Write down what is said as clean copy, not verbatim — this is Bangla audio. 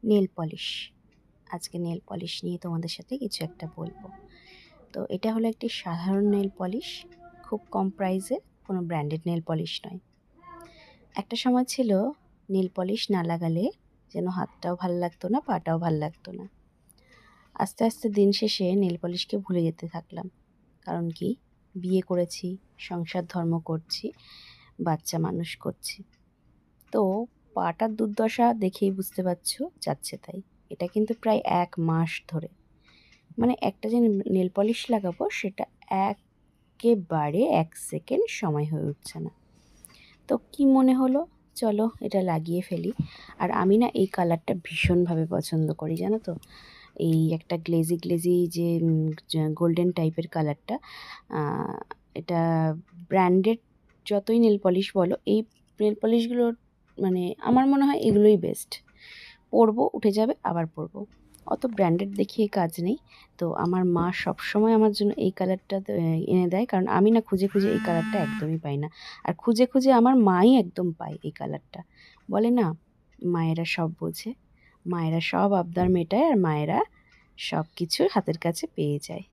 Nail polish. আজকে নেল পলিশ নিয়ে তোমাদের সাথে কিছু একটা বলবো। তো এটা হলো একটি সাধারণ নেল পলিশ, খুব কম প্রাইসে, কোনো ব্র্যান্ডেড নেল পলিশ নয়। একটা সময় ছিল নেল পলিশ না লাগালে যেন হাতটাও ভাল লাগতো না, পাটাও ভাল লাগতো না। আস্তে আস্তে দিন শেষে নেল পলিশকে ভুলে যেতে থাকলাম। কারণ কি, বিয়ে করেছি, সংসার ধর্ম করছি, বাচ্চা মানুষ করছি। তো পাটার দুর্দশা দেখেই বুঝতে পারছো, যাচ্ছে তাই। এটা কিন্তু প্রায় 1 মাস ধরে, মানে একটা যে নেল পলিশ লাগাবো সেটা একেবারে 1 সেকেন্ড সময় হয়ে উঠছে না। তো কি মনে হলো, চলো এটা লাগিয়ে ফেলি। আর আমি না এই কালারটা ভীষণভাবে পছন্দ করি, জানো তো। এই একটা গ্লেজি গ্লেজি যে গোল্ডেন টাইপের কালারটা, এটা ব্র্যান্ডেড যতই নেল পলিশ বলো, এই নেল পলিশগুলোর মানে আমার মনে হয় এগুলোই বেস্ট। পরবো, উঠে যাবে, আবার পরবো, অত ব্র্যান্ডেড দেখিয়ে কাজ নেই। তো আমার মা সবসময় আমার জন্য এই কালারটা এনে দেয়, কারণ আমি না খুঁজে খুঁজে এই কালারটা একদমই পাই না। আর খুঁজে খুঁজে আমার মাই একদম পায় এই কালারটা। বলে না, মায়েরা সব বোঝে, মায়েরা সব আবদার মেটায়, আর মায়েরা সব কিছু হাতের কাছে পেয়ে যায়।